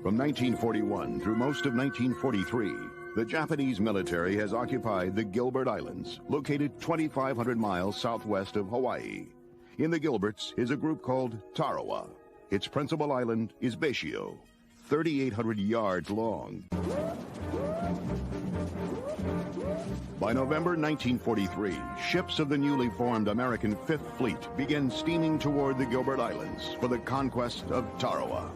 From 1941 through most of 1943, the Japanese military has occupied the Gilbert Islands, located 2,500 miles southwest of Hawaii. In the Gilberts is a group called Tarawa. Its principal island is Baishio, 3,800 yards long. By November 1943, ships of the newly formed American Fifth Fleet began steaming toward the Gilbert Islands for the conquest of Tarawa.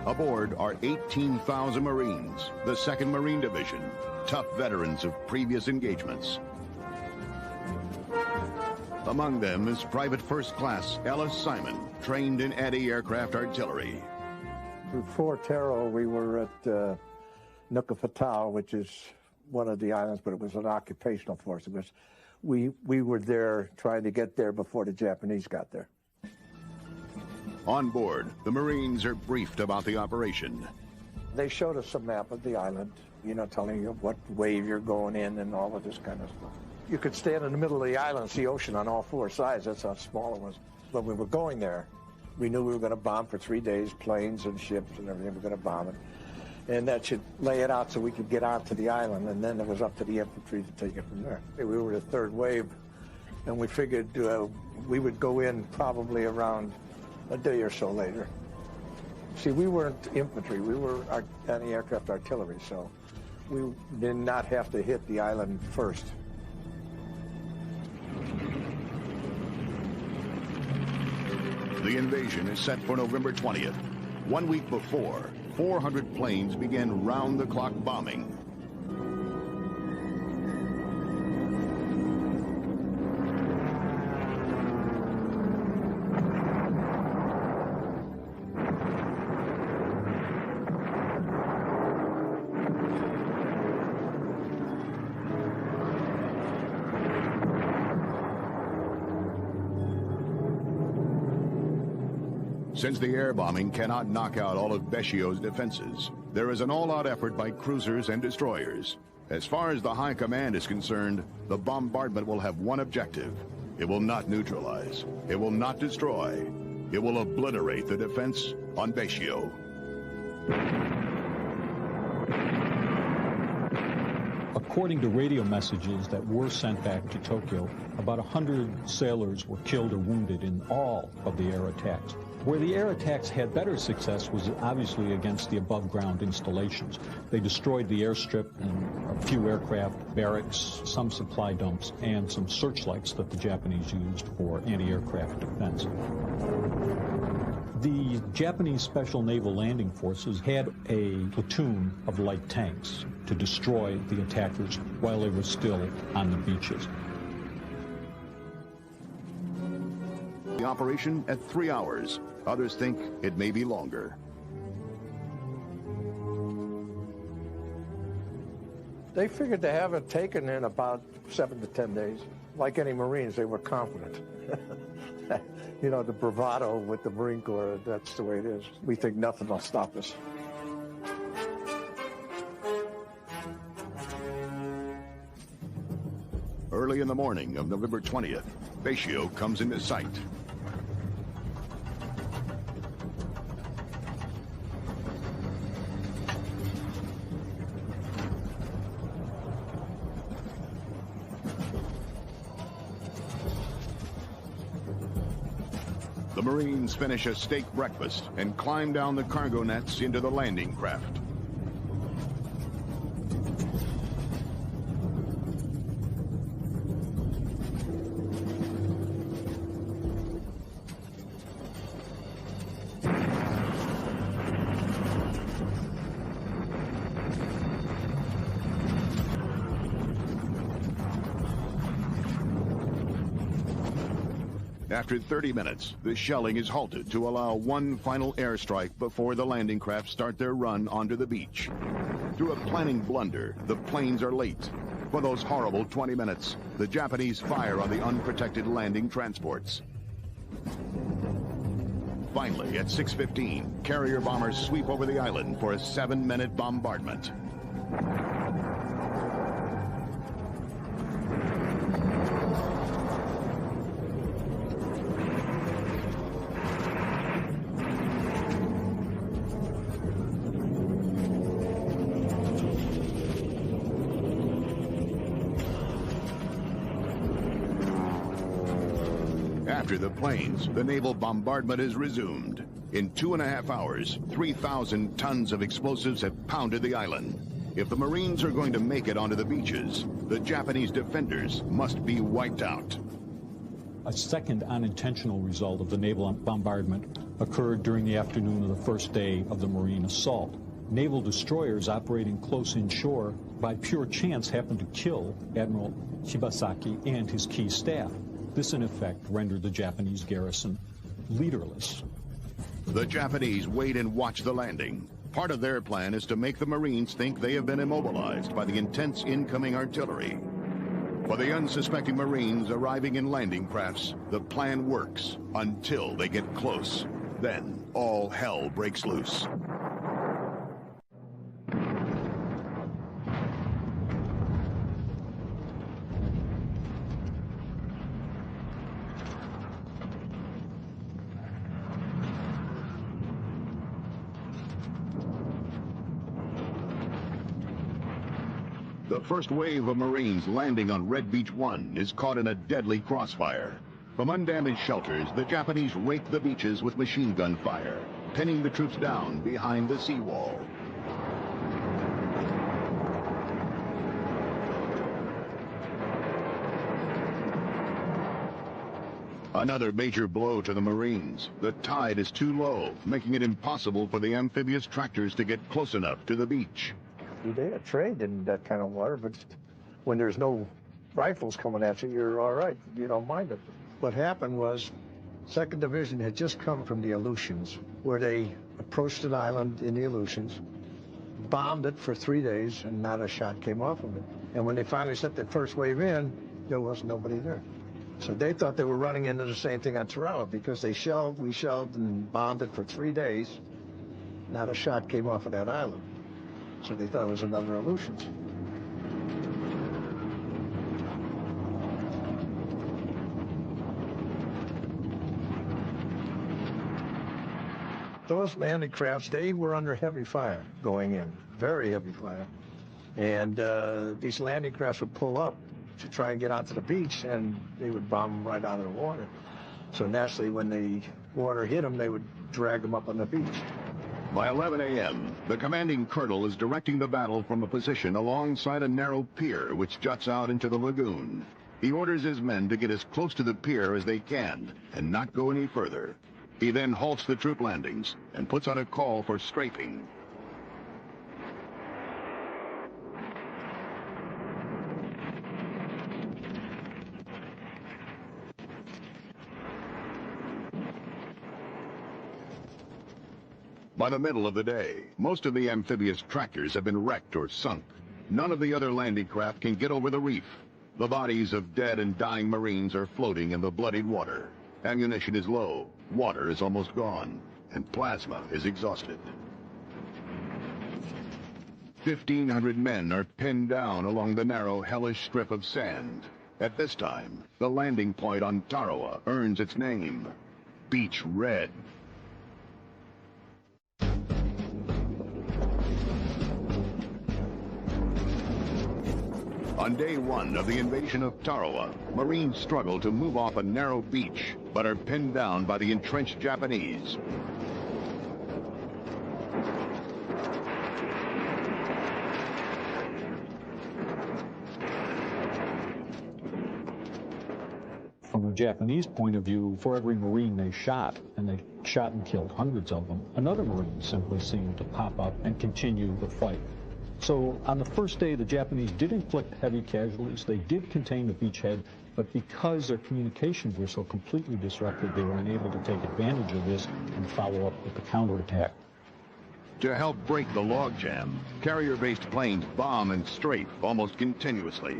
Aboard are 18,000 Marines, the 2nd Marine Division, tough veterans of previous engagements. Among them is Private First Class Ellis Simon, trained in anti-aircraft artillery. Before Tarawa, we were at Nuka Fatau, which is one of the islands, but it was an occupational force. It was, we were there trying to get there before the Japanese got there. On board, the Marines are briefed about the operation. They showed us a map of the island, you know, telling you what wave you're going in and all of this kind of stuff. You could stand in the middle of the island and see ocean on all 4 sides. That's how small it was. When we were going there, we knew we were going to bomb for 3 days, planes and ships and everything. We're going to bomb it. And that should lay it out so we could get onto the island, and then it was up to the infantry to take it from there. We were the 3rd wave, and we figured we would go in probably around a day or so later. See, we weren't infantry, we were anti-aircraft artillery, so we did not have to hit the island first. The invasion is set for November 20th. 1 week before, 400 planes began round-the-clock bombing. Since the air bombing cannot knock out all of Baishio's defenses, there is an all-out effort by cruisers and destroyers. As far as the high command is concerned, the bombardment will have one objective. It will not neutralize. It will not destroy. It will obliterate the defense on Baishio. According to radio messages that were sent back to Tokyo, about 100 sailors were killed or wounded in all of the air attacks. Where the air attacks had better success was obviously against the above-ground installations. They destroyed the airstrip and a few aircraft, barracks, some supply dumps, and some searchlights that the Japanese used for anti-aircraft defense. The Japanese Special Naval Landing Forces had a platoon of light tanks to destroy the attackers while they were still on the beaches. The operation at 3 hours. Others think it may be longer. They figured to have it taken in about 7 to 10 days. Like any Marines, they were confident. You know, the bravado with the Marine Corps, that's the way it is. We think nothing will stop us. Early in the morning of November 20th, Baishio comes into sight. The Marines finish a steak breakfast and climb down the cargo nets into the landing craft. After 30 minutes, the shelling is halted to allow one final airstrike before the landing craft start their run onto the beach. Through a planning blunder, the planes are late. For those horrible 20 minutes, the Japanese fire on the unprotected landing transports. Finally, at 6:15, carrier bombers sweep over the island for a 7-minute bombardment. After the planes, the naval bombardment is resumed. In 2.5 hours, 3,000 tons of explosives have pounded the island. If the Marines are going to make it onto the beaches, the Japanese defenders must be wiped out. A second unintentional result of the naval bombardment occurred during the afternoon of the first day of the Marine assault. Naval destroyers operating close inshore by pure chance happened to kill Admiral Shibasaki and his key staff. This, in effect, rendered the Japanese garrison leaderless. The Japanese wait and watch the landing. Part of their plan is to make the Marines think they have been immobilized by the intense incoming artillery. For the unsuspecting Marines arriving in landing crafts, the plan works until they get close. Then all hell breaks loose. The first wave of Marines landing on Red Beach 1 is caught in a deadly crossfire. From undamaged shelters, the Japanese rake the beaches with machine gun fire, pinning the troops down behind the seawall. Another major blow to the Marines. The tide is too low, making it impossible for the amphibious tractors to get close enough to the beach. They are trained in that kind of water, but when there's no rifles coming at you, you're all right. You don't mind it. What happened was 2nd Division had just come from the Aleutians, where they approached an island in the Aleutians, bombed it for 3 days, and not a shot came off of it. And when they finally sent the first wave in, there was nobody there. So they thought they were running into the same thing on Tarawa, because we shelled and bombed it for 3 days. Not a shot came off of that island. So they thought it was another Aleutians. Those landing crafts, they were under heavy fire going in, very heavy fire. And these landing crafts would pull up to try and get onto the beach, and they would bomb them right out of the water. So naturally, when the water hit them, they would drag them up on the beach. By 11 a.m., the commanding colonel is directing the battle from a position alongside a narrow pier which juts out into the lagoon. He orders his men to get as close to the pier as they can and not go any further. He then halts the troop landings and puts out a call for strafing. By the middle of the day, most of the amphibious tractors have been wrecked or sunk. None of the other landing craft can get over the reef. The bodies of dead and dying Marines are floating in the bloodied water. Ammunition is low, water is almost gone, and plasma is exhausted. 1,500 men are pinned down along the narrow, hellish strip of sand. At this time, the landing point on Tarawa earns its name, Beach Red. On day 1 of the invasion of Tarawa, Marines struggle to move off a narrow beach, but are pinned down by the entrenched Japanese. From a Japanese point of view, for every Marine they shot, and they shot and killed hundreds of them, another Marine simply seemed to pop up and continue the fight. So on the first day, the Japanese did inflict heavy casualties. They did contain the beachhead, but because their communications were so completely disrupted, they were unable to take advantage of this and follow up with the counterattack. To help break the logjam, carrier-based planes bomb and strafe almost continuously.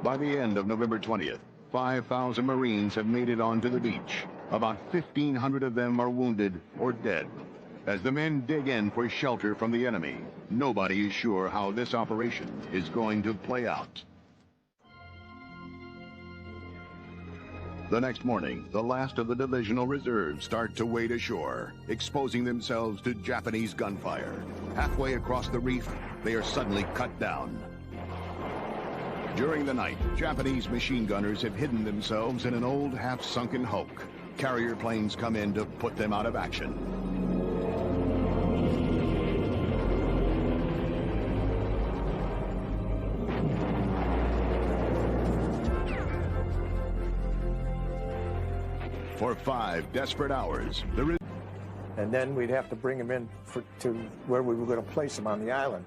By the end of November 20th, 5,000 Marines have made it onto the beach. About 1,500 of them are wounded or dead. As the men dig in for shelter from the enemy, nobody is sure how this operation is going to play out. The next morning, the last of the divisional reserves start to wade ashore, exposing themselves to Japanese gunfire. Halfway across the reef, they are suddenly cut down. During the night, Japanese machine gunners have hidden themselves in an old half-sunken hulk. Carrier planes come in to put them out of action. For 5 desperate hours, and then we'd have to bring them in to where we were going to place them on the island.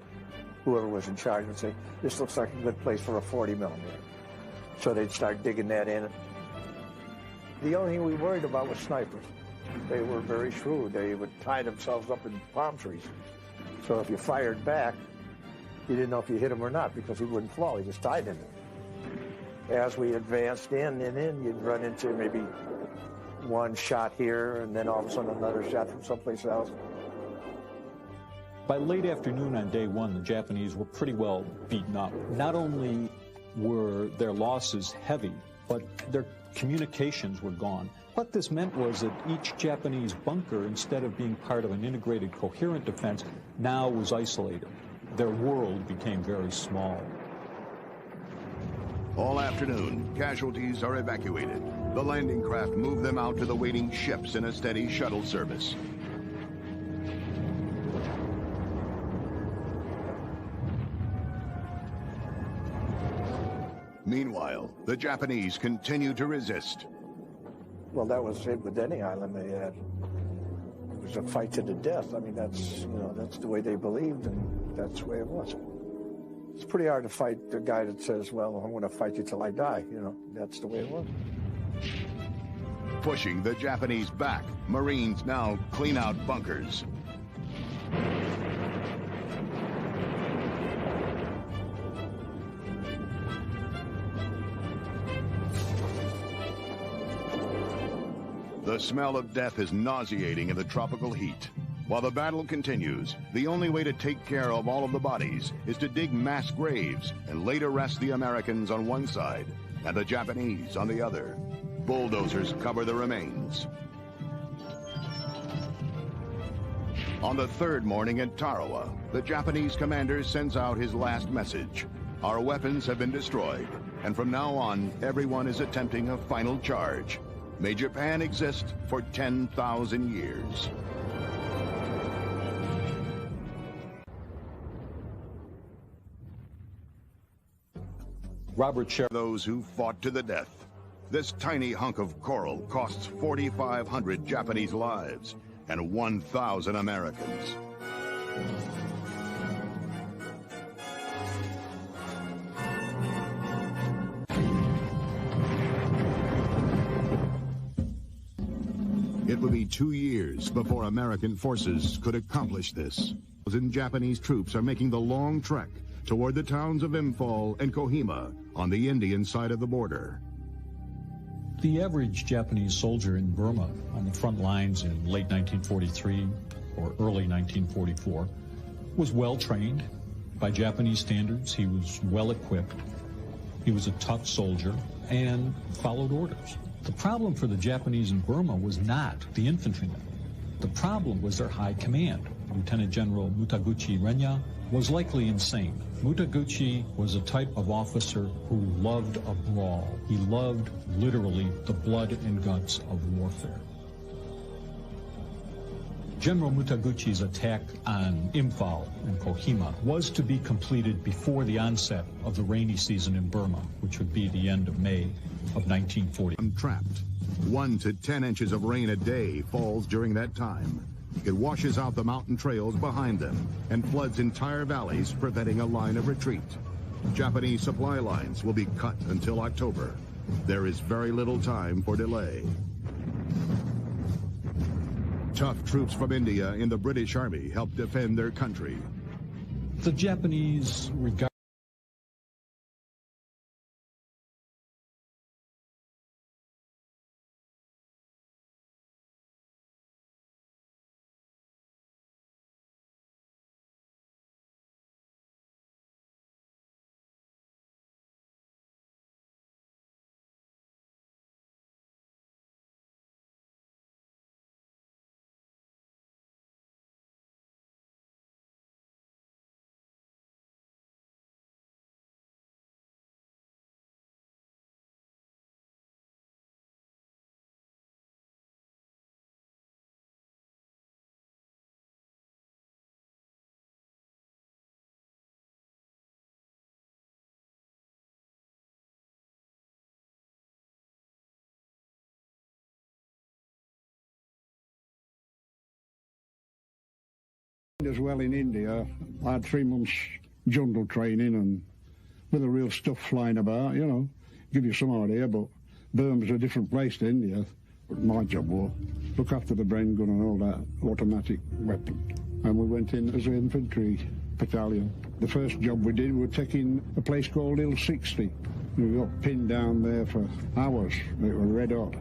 Whoever was in charge would say, this looks like a good place for a 40 millimeter. So they'd start digging that in. The only thing we worried about was snipers. They were very shrewd. They would tie themselves up in palm trees. So if you fired back, you didn't know if you hit him or not because he wouldn't fall. He just tied him. As we advanced in, you'd run into maybe one shot here, and then all of a sudden another shot from someplace else. By late afternoon on day one, the Japanese were pretty well beaten up. Not only were their losses heavy, but their communications were gone. What this meant was that each Japanese bunker, instead of being part of an integrated, coherent defense, now was isolated. Their world became very small. All afternoon, casualties are evacuated. The landing craft move them out to the waiting ships in a steady shuttle service. Meanwhile, the Japanese continue to resist. Well, that was it with any island they had. It was a fight to the death. I mean, that's the way they believed, and that's the way it was. It's pretty hard to fight the guy that says, well, I'm going to fight you till I die. That's the way it was. Pushing the Japanese back, Marines now clean out bunkers. The smell of death is nauseating in the tropical heat. While the battle continues, the only way to take care of all of the bodies is to dig mass graves and lay to rest the Americans on one side and the Japanese on the other. Bulldozers cover the remains. On the third morning at Tarawa, the Japanese commander sends out his last message. Our weapons have been destroyed, and from now on, everyone is attempting a final charge. May Japan exist for 10,000 years. Robert Sher. Those who fought to the death. This tiny hunk of coral costs 4,500 Japanese lives and 1,000 Americans. It would be 2 years before American forces could accomplish this. Japanese troops are making the long trek toward the towns of Imphal and Kohima on the Indian side of the border. The average Japanese soldier in Burma on the front lines in late 1943 or early 1944 was well trained. By Japanese standards, he was well equipped. He was a tough soldier and followed orders. The problem for the Japanese in Burma was not the infantrymen. The problem was their high command. Lieutenant General Mutaguchi Renya was likely insane. Mutaguchi was a type of officer who loved a brawl. He loved, literally, the blood and guts of warfare. General Mutaguchi's attack on Imphal and Kohima was to be completed before the onset of the rainy season in Burma, which would be the end of May of 1940. Trapped. 1 to 10 inches of rain a day falls during that time. It washes out the mountain trails behind them and floods entire valleys, preventing a line of retreat. Japanese supply lines will be cut until October. There is very little time for delay. Tough troops from India in the British Army help defend their country. The Japanese regard As well in India, I had 3 months jungle training and with the real stuff flying about, you know, give you some idea, but Burma's a different place to India. My job was look after the Bren gun and all that automatic weapon. And we went in as an infantry battalion. The first job we did, we were taking a place called Hill 60. We got pinned down there for hours. It was red hot.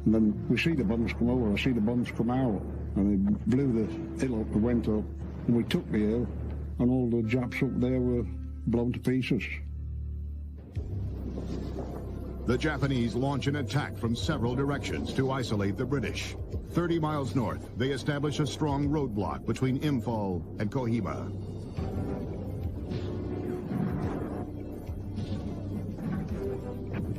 And then we see the bombs come over, I see the bombs come out, and they blew the hill up and went up, and we took the hill, and all the Japs up there were blown to pieces. The Japanese launch an attack from several directions to isolate the British. 30 miles north, they establish a strong roadblock between Imphal and Kohima.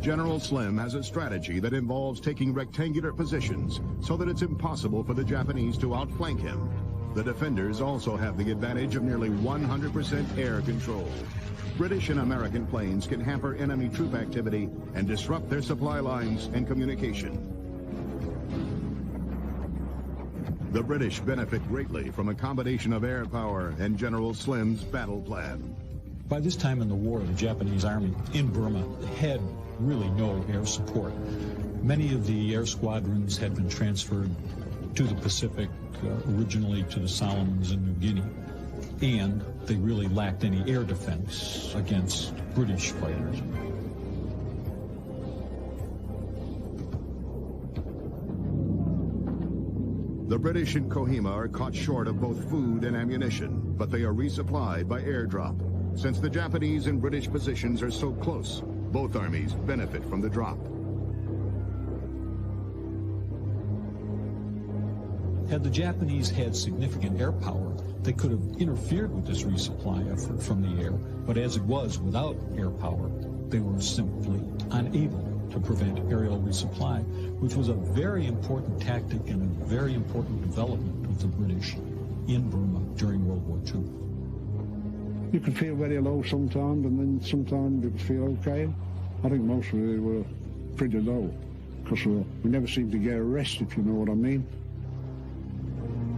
General Slim has a strategy that involves taking rectangular positions so that it's impossible for the Japanese to outflank him. The defenders also have the advantage of nearly 100% air control. British and American planes can hamper enemy troop activity and disrupt their supply lines and communication. The British benefit greatly from a combination of air power and General Slim's battle plan. By this time in the war, the Japanese army in Burma had really no air support. Many of the air squadrons had been transferred to the Pacific, originally to the Solomons and New Guinea, and they really lacked any air defense against British fighters. The British in Kohima are caught short of both food and ammunition, but they are resupplied by airdrop. Since the Japanese and British positions are so close, both armies benefit from the drop. Had the Japanese had significant air power, they could have interfered with this resupply effort from the air, but as it was, without air power, they were simply unable to prevent aerial resupply, which was a very important tactic and a very important development of the British in Burma during World War II. You could feel very low sometimes, and then sometimes you could feel okay. I think most of it were pretty low, because we never seemed to get a rest, if you know what I mean.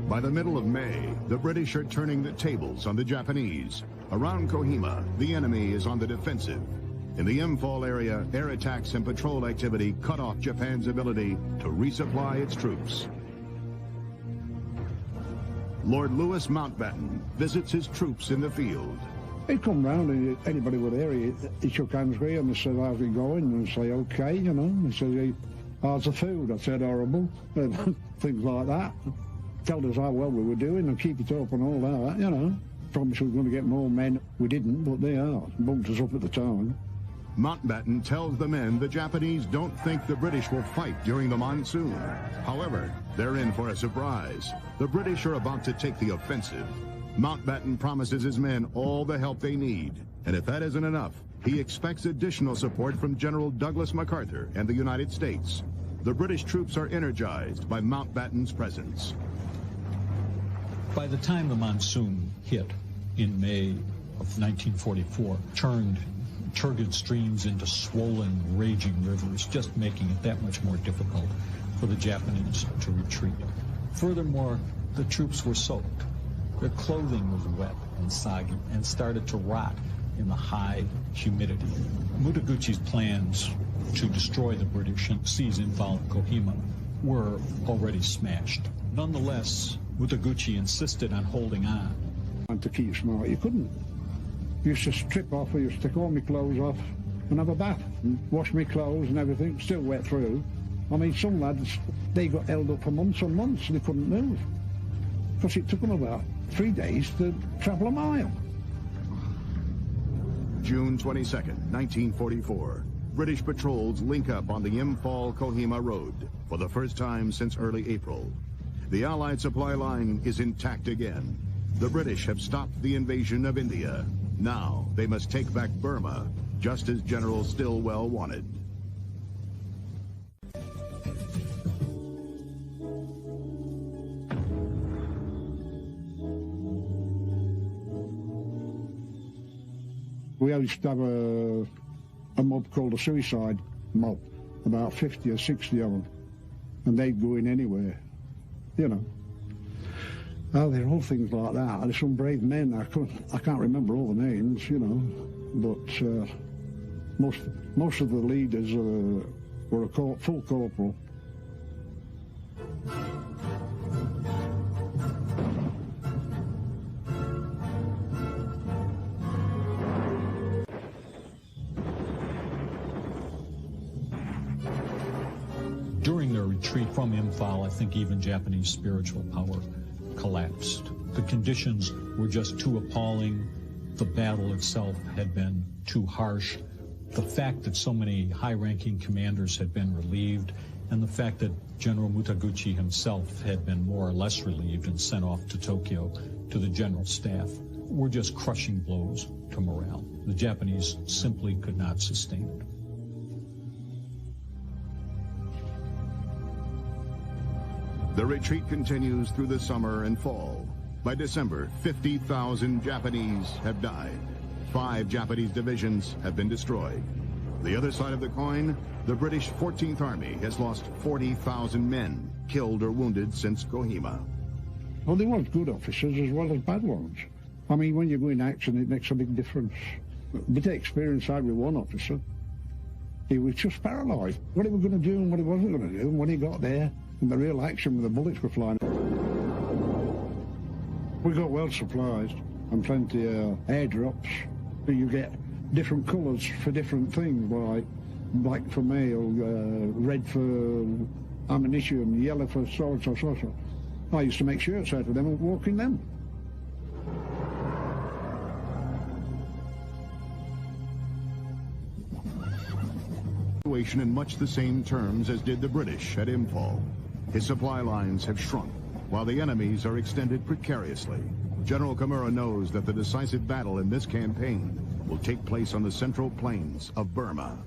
By the middle of May, the British are turning the tables on the Japanese. Around Kohima, the enemy is on the defensive. In the Imphal area, air attacks and patrol activity cut off Japan's ability to resupply its troops. Lord Louis Mountbatten visits his troops in the field. He'd come round, and anybody were there, he shook hands with him and said, how's it going? And I'd say, okay, you know. He said, how's the food? I said, horrible. Things like that. Told us how well we were doing and keep it up and all that, you know. Promised we were going to get more men. We didn't, but they are. Bumped us up at the time. Mountbatten tells the men the Japanese don't think the British will fight during the monsoon. However, they're in for a surprise. The British are about to take the offensive. Mountbatten promises his men all the help they need. And if that isn't enough, he expects additional support from General Douglas MacArthur and the United States. The British troops are energized by Mountbatten's presence. By the time the monsoon hit in May of 1944, turned turgid streams into swollen, raging rivers, just making it that much more difficult for the Japanese to retreat. Furthermore, the troops were soaked. Their clothing was wet and soggy and started to rot in the high humidity. Mutaguchi's plans to destroy the British and seize Imphal and Kohima were already smashed. Nonetheless, Mutaguchi insisted on holding on. And to keep smart, you couldn't. You used to strip off, I used to take all my clothes off and have a bath and wash my clothes and everything, still wet through. I mean, some lads, they got held up for months and months and they couldn't move. Because it took them about 3 days to travel a mile. June 22nd, 1944. British patrols link up on the Imphal-Kohima road for the first time since early April. The Allied supply line is intact again. The British have stopped the invasion of India. Now they must take back Burma, just as General Stilwell wanted. We used to have a mob called the Suicide mob, about 50 or 60 of them, and they'd go in anywhere, you know. Oh, they're all things like that. There's some brave men. I can't remember all the names, you know, but most of the leaders were a full corporal. During their retreat from Imphal, I think even Japanese spiritual power collapsed. The conditions were just too appalling. The battle itself had been too harsh. The fact that so many high-ranking commanders had been relieved, and the fact that General Mutaguchi himself had been more or less relieved and sent off to Tokyo to the general staff, were just crushing blows to morale. The Japanese simply could not sustain it. The retreat continues through the summer and fall. By December, 50,000 Japanese have died. 5 Japanese divisions have been destroyed. The other side of the coin, the British 14th Army has lost 40,000 men, killed or wounded since Kohima. Well, there was good officers as well as bad ones. I mean, when you go in action, it makes a big difference. But the experience I had with one officer, he was just paralysed. What he was going to do and what he wasn't going to do, and when he got there, and the real action when the bullets were flying. We got well supplied and plenty of airdrops. You get different colours for different things, like black for mail, red for ammunition, yellow for so. I used to make shirts out of them and walk in them. In much the same terms as did the British at Imphal. His supply lines have shrunk, while the enemy's are extended precariously. General Kimura knows that the decisive battle in this campaign will take place on the central plains of Burma.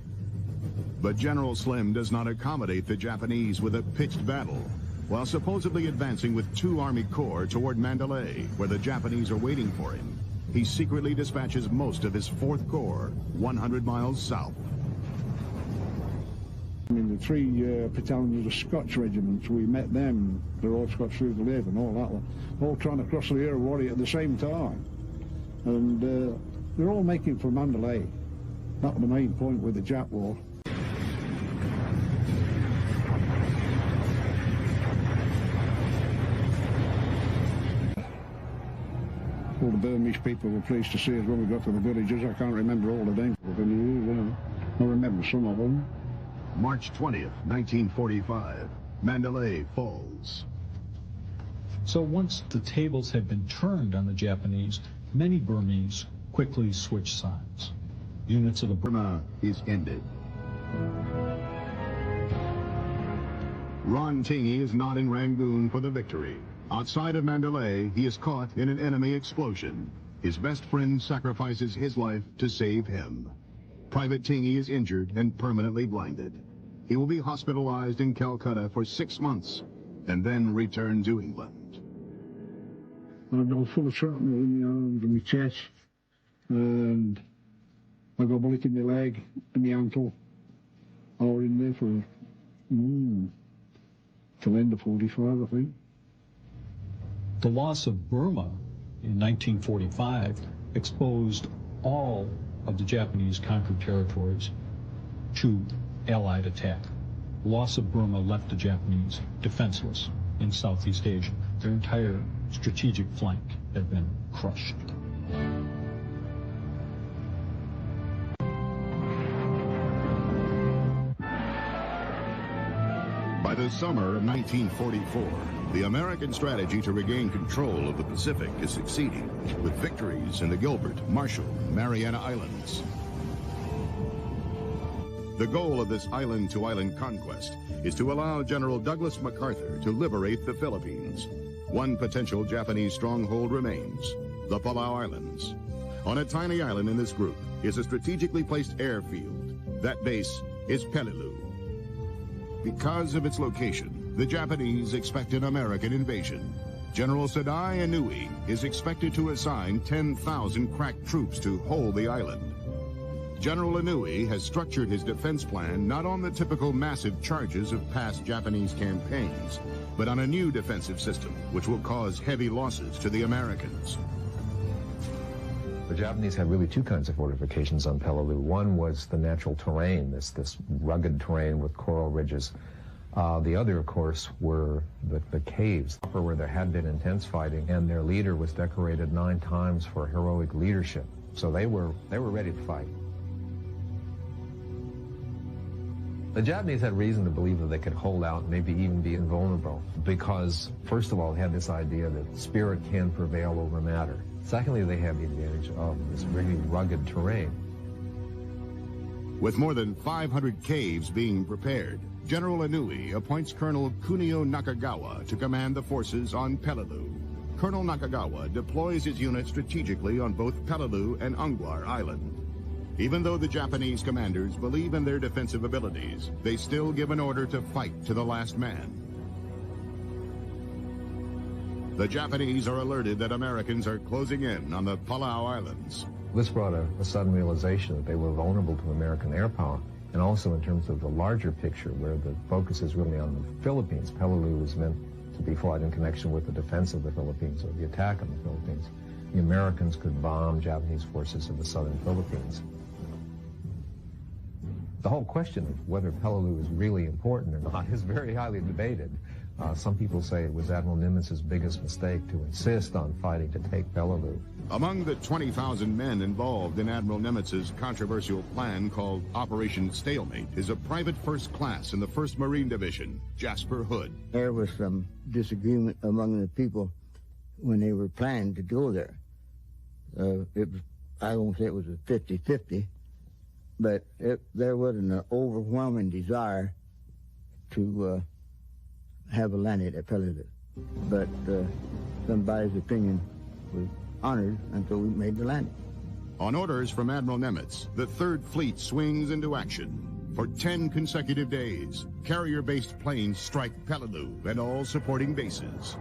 But General Slim does not accommodate the Japanese with a pitched battle. While supposedly advancing with 2 Army Corps toward Mandalay, where the Japanese are waiting for him, he secretly dispatches most of his 4th Corps 100 miles south. I mean, the 3 battalions of the Scotch regiments, we met them, the Royal Scots through the Live and all that one, all trying to cross the Irrawaddy at the same time. And they're all making for Mandalay. That was the main point with the Jap war. All the Burmese people were pleased to see us when we got to the villages. I can't remember all the names of them, you know. I remember some of them. March 20th, 1945, Mandalay falls. So once the tables had been turned on the Japanese, many Burmese quickly switched sides. Units of the Burma is ended. Ron Tingey is not in Rangoon for the victory. Outside of Mandalay, he is caught in an enemy explosion. His best friend sacrifices his life to save him. Private Tingey is injured and permanently blinded. He will be hospitalized in Calcutta for 6 months and then return to England. I got full of shrapnel in my arms and my chest, and I got a bullet in my leg and my ankle. I was in there for till the end of 45, I think. The loss of Burma in 1945 exposed all of the Japanese conquered territories to Allied attack. The loss of Burma left the Japanese defenseless in Southeast Asia. Their entire strategic flank had been crushed. By the summer of 1944, the American strategy to regain control of the Pacific is succeeding, with victories in the Gilbert, Marshall, and Mariana Islands. The goal of this island-to-island conquest is to allow General Douglas MacArthur to liberate the Philippines. One potential Japanese stronghold remains, the Palau Islands. On a tiny island in this group is a strategically placed airfield. That base is Peleliu. Because of its location, the Japanese expect an American invasion. General Sadai Inui is expected to assign 10,000 crack troops to hold the island. General Inouye has structured his defense plan not on the typical massive charges of past Japanese campaigns, but on a new defensive system which will cause heavy losses to the Americans. The Japanese had really two kinds of fortifications on Peleliu. One was the natural terrain, this rugged terrain with coral ridges. The other, of course, were the caves, where there had been intense fighting, and their leader was decorated 9 times for heroic leadership. So they were ready to fight. The Japanese had reason to believe that they could hold out, maybe even be invulnerable, because, first of all, they had this idea that spirit can prevail over matter. Secondly, they had the advantage of this really rugged terrain. With more than 500 caves being prepared, General Inouye appoints Colonel Kunio Nakagawa to command the forces on Peleliu. Colonel Nakagawa deploys his unit strategically on both Peleliu and Ungwar Island. Even though the Japanese commanders believe in their defensive abilities, they still give an order to fight to the last man. The Japanese are alerted that Americans are closing in on the Palau Islands. This brought a sudden realization that they were vulnerable to American air power, and also in terms of the larger picture, where the focus is really on the Philippines. Peleliu was meant to be fought in connection with the defense of the Philippines, or the attack on the Philippines. The Americans could bomb Japanese forces in the southern Philippines. The whole question of whether Peleliu is really important or not is very highly debated. Some people say it was Admiral Nimitz's biggest mistake to insist on fighting to take Peleliu. Among the 20,000 men involved in Admiral Nimitz's controversial plan called Operation Stalemate is a private first class in the 1st Marine Division, Jasper Hood. There was some disagreement among the people when they were planning to go there. I won't say it was a 50-50, but there wasn't an overwhelming desire to have a landing at Peleliu. But somebody's opinion was honored, and so we made the landing. On orders from Admiral Nimitz, the 3rd Fleet swings into action. For 10 consecutive days, carrier-based planes strike Peleliu and all supporting bases.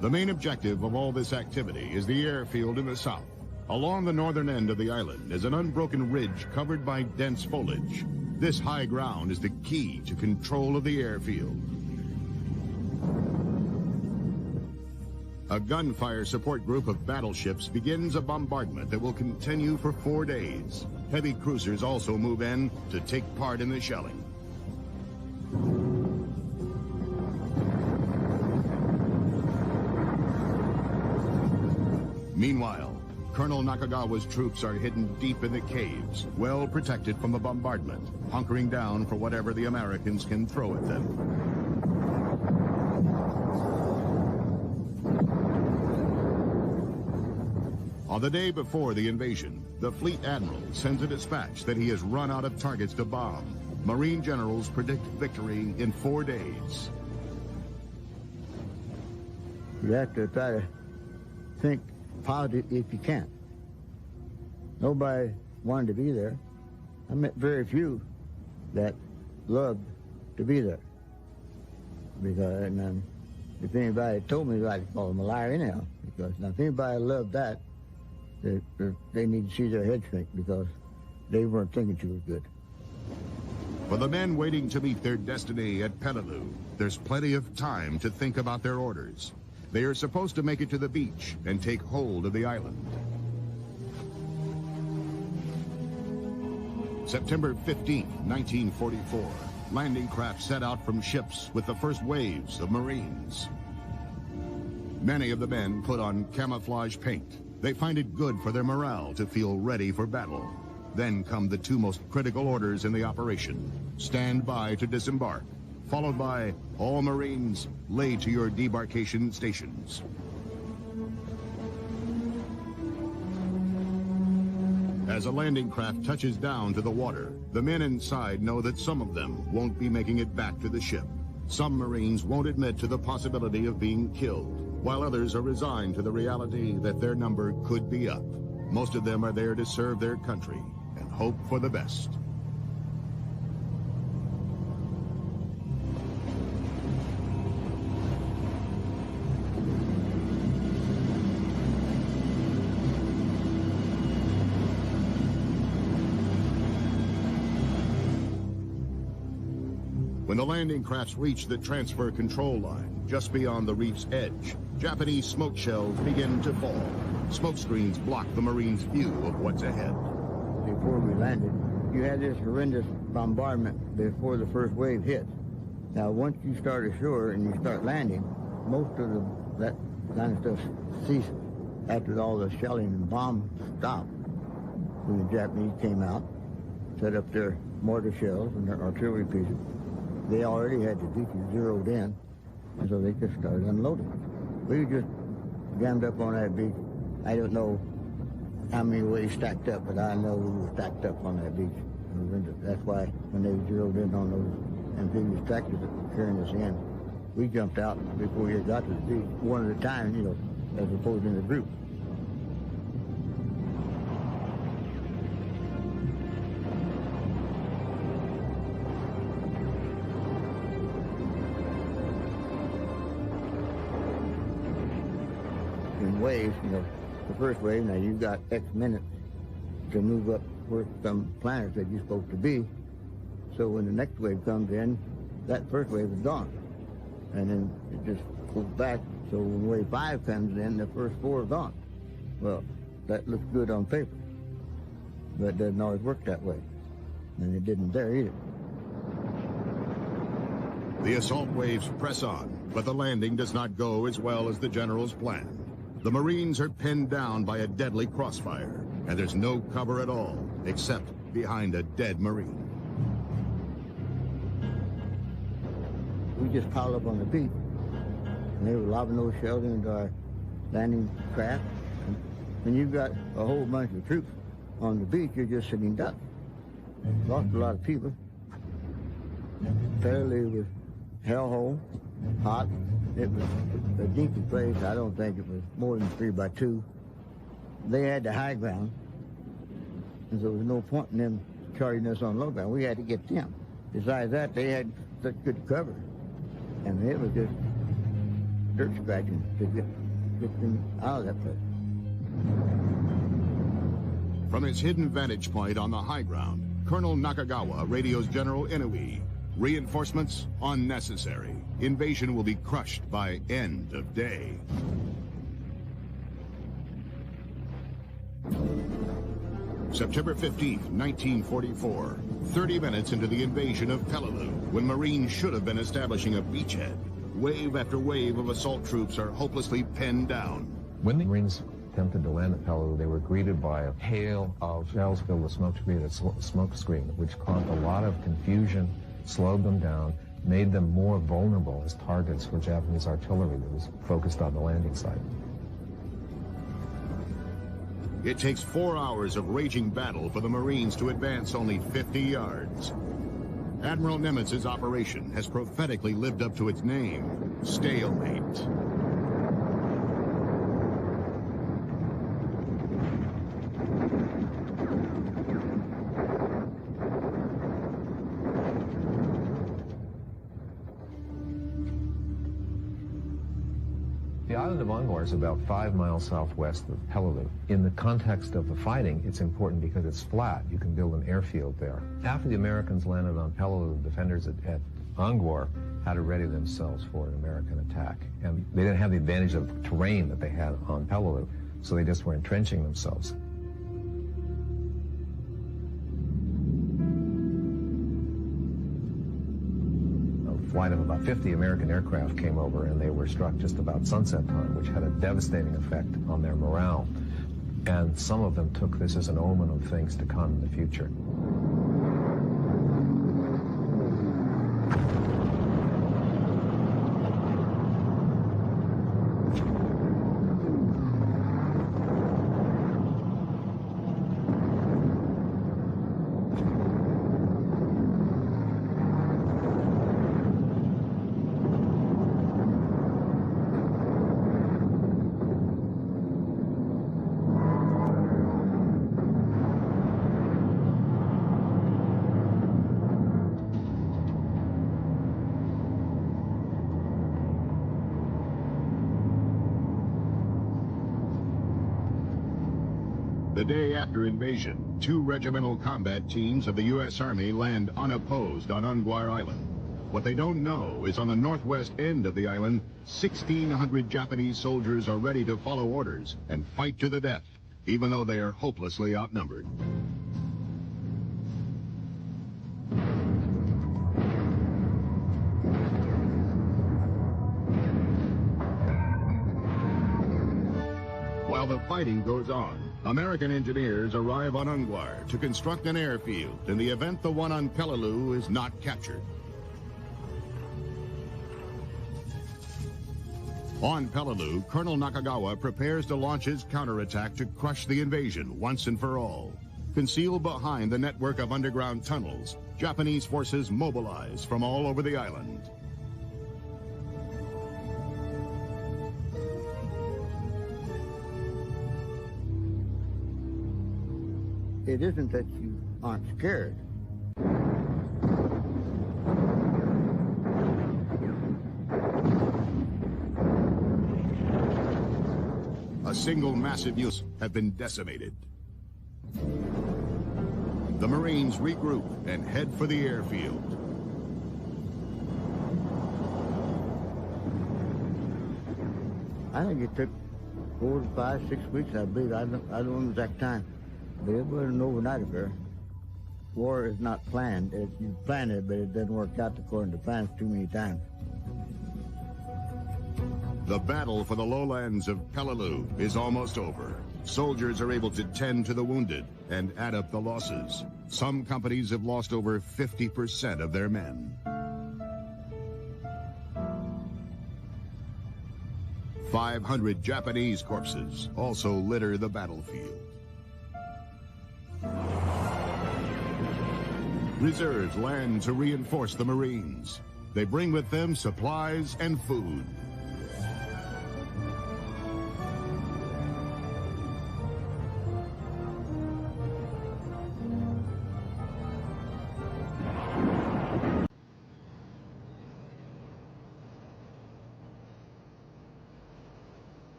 The main objective of all this activity is the airfield in the south. Along the northern end of the island is an unbroken ridge covered by dense foliage. This high ground is the key to control of the airfield. A gunfire support group of battleships begins a bombardment that will continue for 4 days. Heavy cruisers also move in to take part in the shelling. Meanwhile, Colonel Nakagawa's troops are hidden deep in the caves, well protected from the bombardment, hunkering down for whatever the Americans can throw at them. On the day before the invasion, the fleet admiral sends a dispatch that he has run out of targets to bomb. Marine generals predict victory in 4 days. You have to try to think positive if you can. Nobody wanted to be there. I met very few that loved to be there. Because if anybody told me, I'd call them a liar anyhow. Because now, if anybody loved that, they need to see their head shrink, because they weren't thinking too good. For the men waiting to meet their destiny at Peleliu, there's plenty of time to think about their orders. They are supposed to make it to the beach and take hold of the island. September 15, 1944, landing craft set out from ships with the first waves of Marines. Many of the men put on camouflage paint. They find it good for their morale to feel ready for battle. Then come the 2 most critical orders in the operation. Stand by to disembark, followed by all Marines, lay to your debarkation stations. As a landing craft touches down to the water, the men inside know that some of them won't be making it back to the ship. Some Marines won't admit to the possibility of being killed, while others are resigned to the reality that their number could be up. Most of them are there to serve their country and hope for the best. When the landing crafts reach the transfer control line, just beyond the reef's edge, Japanese smoke shells begin to fall. Smoke screens block the Marines' view of what's ahead. Before we landed, you had this horrendous bombardment before the first wave hit. Now, once you start ashore and you start landing, most of that kind of stuff ceases after all the shelling and bombs stopped. When the Japanese came out, set up their mortar shells and their artillery pieces, they already had the beaches zeroed in, and so they just started unloading. We were just jammed up on that beach. I don't know how many ways stacked up, but I know we were stacked up on that beach. That's why when they zeroed in on those amphibious tractors that were carrying us in, we jumped out before we got to the beach, one at a time, you know, as opposed in a group. In waves, you know, the first wave, now you've got X minutes to move up where some planets that you're supposed to be. So when the next wave comes in, that first wave is gone. And then it just goes back. So when wave 5 comes in, the first 4 are gone. Well, that looks good on paper, but it doesn't always work that way. And it didn't there either. The assault waves press on, but the landing does not go as well as the generals planned. The Marines are pinned down by a deadly crossfire, and there's no cover at all, except behind a dead Marine. We just piled up on the beach, and they were lobbing those shells into our landing craft. And when you've got a whole bunch of troops on the beach, you're just sitting ducks. Lost a lot of people. Fairly was hellhole, hot. It was a dinky place. I don't think it was more than 3 by 2. They had the high ground, and so there was no point in them charging us on low ground. We had to get them. Besides that, they had such good cover. And it was just dirt scratching to get them out of that place. From his hidden vantage point on the high ground, Colonel Nakagawa radios General Inouye. Reinforcements unnecessary. Invasion will be crushed by end of day. September 15th, 1944. 30 minutes into the invasion of Peleliu, when Marines should have been establishing a beachhead. Wave after wave of assault troops are hopelessly pinned down. When the Marines attempted to land at Peleliu, they were greeted by a hail of shells filled with smoke to create a smoke screen, which caused a lot of confusion, slowed them down, made them more vulnerable as targets for Japanese artillery that was focused on the landing site. It takes 4 hours of raging battle for the Marines to advance only 50 yards. Admiral Nimitz's operation has prophetically lived up to its name, stalemate. The island of Angkor is about 5 miles southwest of Peleliu. In the context of the fighting, it's important because it's flat. You can build an airfield there. After the Americans landed on Peleliu, the defenders at Angkor had to ready themselves for an American attack. And they didn't have the advantage of the terrain that they had on Peleliu, so they just were entrenching themselves. Flight of about 50 American aircraft came over, and they were struck just about sunset time, which had a devastating effect on their morale. And some of them took this as an omen of things to come in the future. The day after invasion, 2 regimental combat teams of the U.S. Army land unopposed on Angkor Island. What they don't know is on the northwest end of the island, 1,600 Japanese soldiers are ready to follow orders and fight to the death, even though they are hopelessly outnumbered. While the fighting goes on, American engineers arrive on Ungwar to construct an airfield in the event the one on Peleliu is not captured. On Peleliu, Colonel Nakagawa prepares to launch his counterattack to crush the invasion once and for all. Concealed behind the network of underground tunnels, Japanese forces mobilize from all over the island. It isn't that you aren't scared. A single massive use have been decimated. The Marines regroup and head for the airfield. I think it took 4 to 5, 6 weeks, I believe. I don't know the exact time. But it was an overnight affair. War is not planned. You plan it, but it doesn't work out according to plans too many times. The battle for the lowlands of Peleliu is almost over. Soldiers are able to tend to the wounded and add up the losses. Some companies have lost over 50% of their men. 500 Japanese corpses also litter the battlefield. Reserves land to reinforce the Marines. They bring with them supplies and food.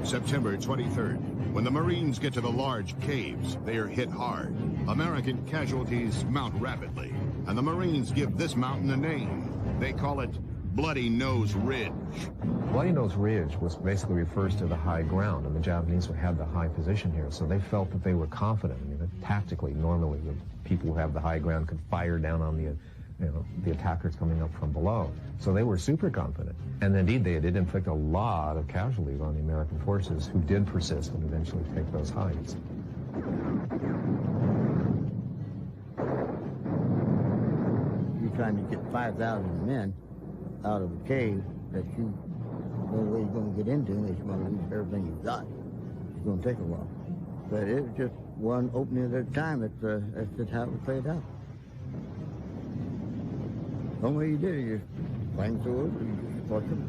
September 23rd. When the Marines get to the large caves, they are hit hard. American casualties mount rapidly, and the Marines give this mountain a name. They call it Bloody Nose Ridge. Bloody Nose Ridge basically refers to the high ground, and the Japanese had the high position here, so they felt that they were confident. I mean, that tactically, normally, the people who have the high ground could fire down on the attackers coming up from below. So they were super confident. And indeed, they did inflict a lot of casualties on the American forces who did persist and eventually take those heights. You're trying to get 5,000 men out of a cave that you, the only way you're going to get into is you're going to lose everything you've got. It's going to take a while. But it was just one opening at a time. That's just how it played out. The only way you did it, you flamethrowers, or you just sparked them.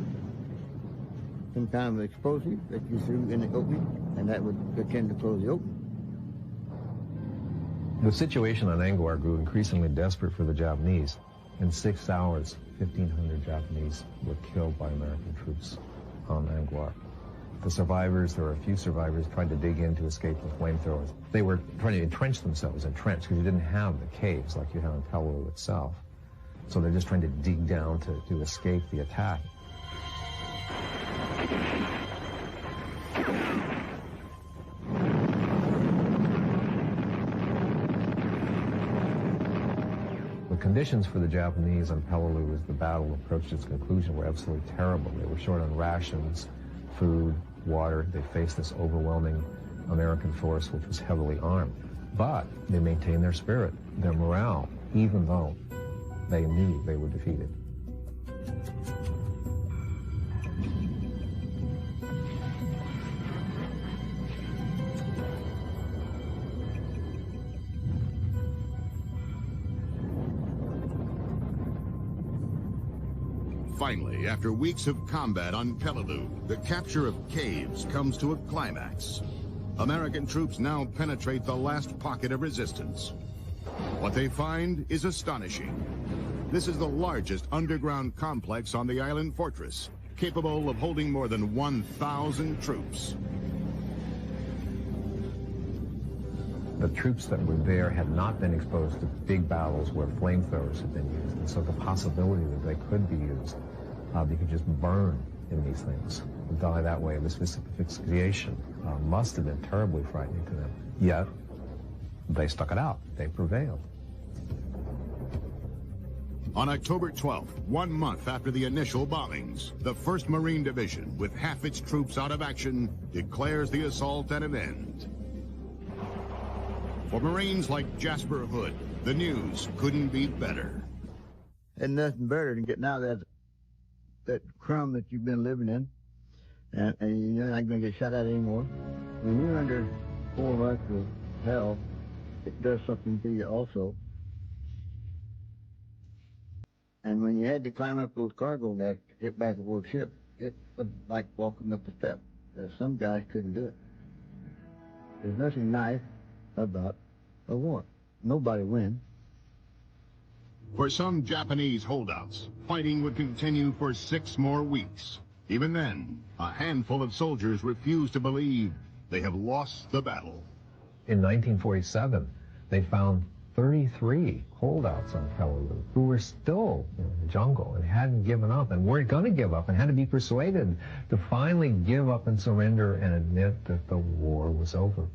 Some kind of explosive that you threw in the opening, and that would tend to close the opening. The situation on Angkor grew increasingly desperate for the Japanese. In 6 hours, 1,500 Japanese were killed by American troops on Angkor. The survivors, there were a few survivors, tried to dig in to escape the flamethrowers. They were trying to entrench themselves in trench because you didn't have the caves like you have in Peleliu itself. So they're just trying to dig down to escape the attack. The conditions for the Japanese on Peleliu as the battle approached its conclusion were absolutely terrible. They were short on rations, food, water. They faced this overwhelming American force which was heavily armed. But they maintained their spirit, their morale, even though they knew they were defeated. Finally, after weeks of combat on Peleliu, the capture of caves comes to a climax. American troops now penetrate the last pocket of resistance. What they find is astonishing. This is the largest underground complex on the island fortress. capable of holding more than 1,000 troops. The troops that were there had not been exposed to big battles where flamethrowers had been used, and so the possibility that they could be used, they could just burn in these things, and die that way of asphyxiation, must have been terribly frightening to them. Yet, they stuck it out. They prevailed. On October 12th, 1 month after the initial bombings, the 1st Marine Division, with half its troops out of action, declares the assault at an end. For Marines like Jasper Hood, the news couldn't be better. And nothing better than getting out of that crumb that you've been living in, and you're not going to get shot at anymore. When you're under 4 months of hell, it does something to you also. And when you had to climb up those cargo decks to get back aboard ship, it was like walking up a step. Some guys couldn't do it. There's nothing nice about a war. Nobody wins. For some Japanese holdouts, fighting would continue for 6 more weeks. Even then, a handful of soldiers refuse to believe they have lost the battle. In 1947, they found 33 holdouts on Peleliu who were still in the jungle and hadn't given up and weren't going to give up and had to be persuaded to finally give up and surrender and admit that the war was over.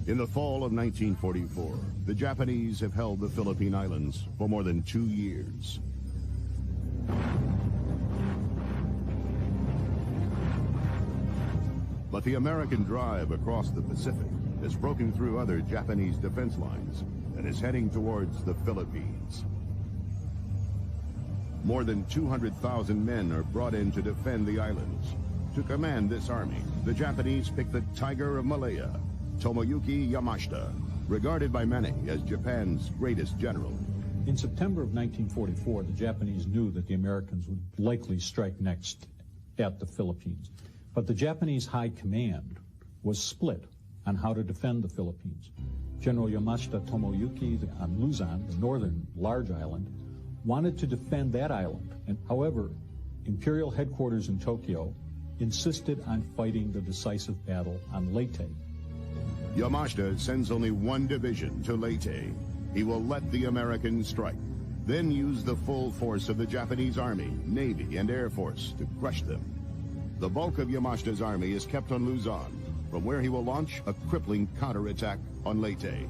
In the fall of 1944, the Japanese have held the Philippine Islands for more than 2 years. But the American drive across the Pacific has broken through other Japanese defense lines and is heading towards the Philippines. More than 200,000 men are brought in to defend the islands. To command this army, the Japanese picked the Tiger of Malaya, Tomoyuki Yamashita, regarded by many as Japan's greatest general. In September of 1944, the Japanese knew that the Americans would likely strike next at the Philippines. But the Japanese High Command was split on how to defend the Philippines. General Yamashita Tomoyuki on Luzon, the northern large island, wanted to defend that island. And however, Imperial headquarters in Tokyo insisted on fighting the decisive battle on Leyte. Yamashita sends only 1 division to Leyte. He will let the Americans strike, then use the full force of the Japanese Army, Navy, and Air Force to crush them. The bulk of Yamashita's army is kept on Luzon, from where he will launch a crippling counterattack on Leyte.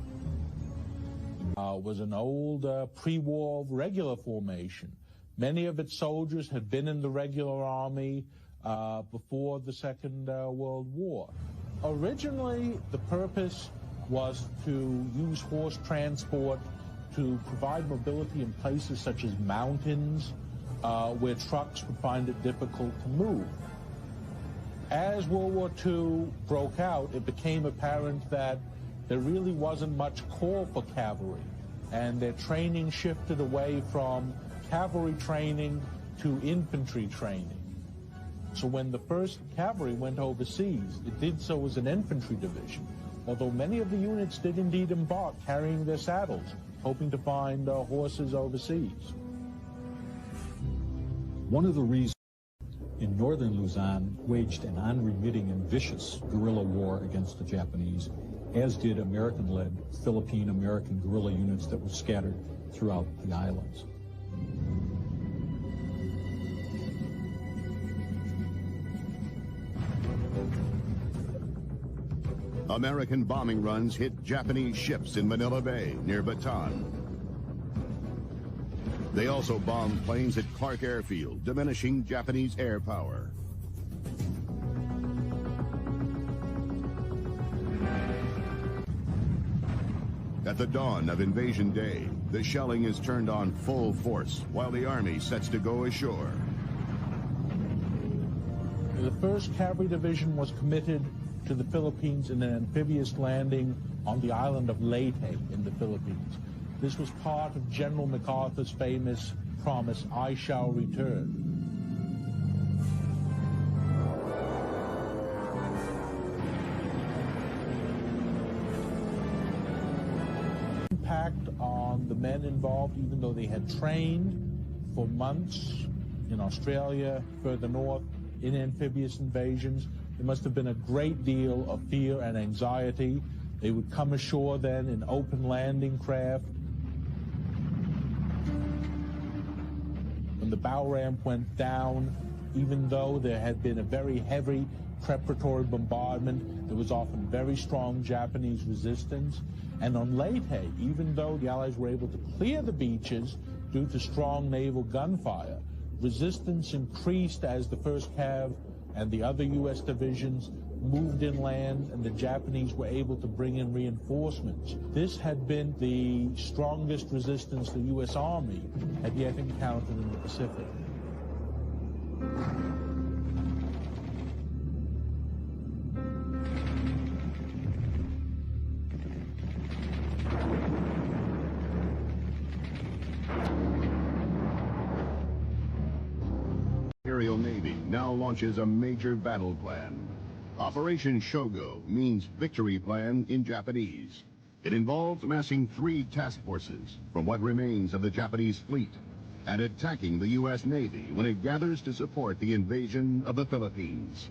Was an old pre-war regular formation. Many of its soldiers had been in the regular army before the Second World War. Originally, the purpose was to use horse transport to provide mobility in places such as mountains, where trucks would find it difficult to move. As World War II broke out, it became apparent that there really wasn't much call for cavalry, and their training shifted away from cavalry training to infantry training. So when the 1st Cavalry went overseas, it did so as an infantry division, although many of the units did indeed embark carrying their saddles, hoping to find horses overseas. One of the reasons in northern Luzon waged an unremitting and vicious guerrilla war against the Japanese, as did American-led Philippine-American guerrilla units that were scattered throughout the islands. American bombing runs hit Japanese ships in Manila Bay near Bataan. They also bombed planes at Clark Airfield, diminishing Japanese air power. At the dawn of Invasion Day, the shelling is turned on full force while the army sets to go ashore. The 1st Cavalry Division was committed to the Philippines in an amphibious landing on the island of Leyte in the Philippines. This was part of General MacArthur's famous promise, "I shall return." impact on the men involved, even though they had trained for months in Australia, further north, in amphibious invasions. There must have been a great deal of fear and anxiety. They would come ashore then in open landing craft. When the bow ramp went down, even though there had been a very heavy preparatory bombardment, there was often very strong Japanese resistance. And on Leyte, even though the Allies were able to clear the beaches due to strong naval gunfire, resistance increased as the 1st Cav and the other U.S. divisions moved inland, and the Japanese were able to bring in reinforcements. This had been the strongest resistance the U.S. Army had yet encountered in the Pacific. Imperial Navy now launches a major battle plan. Operation Shogo means victory plan in Japanese. It involves massing 3 task forces from what remains of the Japanese fleet and attacking the U.S. Navy when it gathers to support the invasion of the Philippines.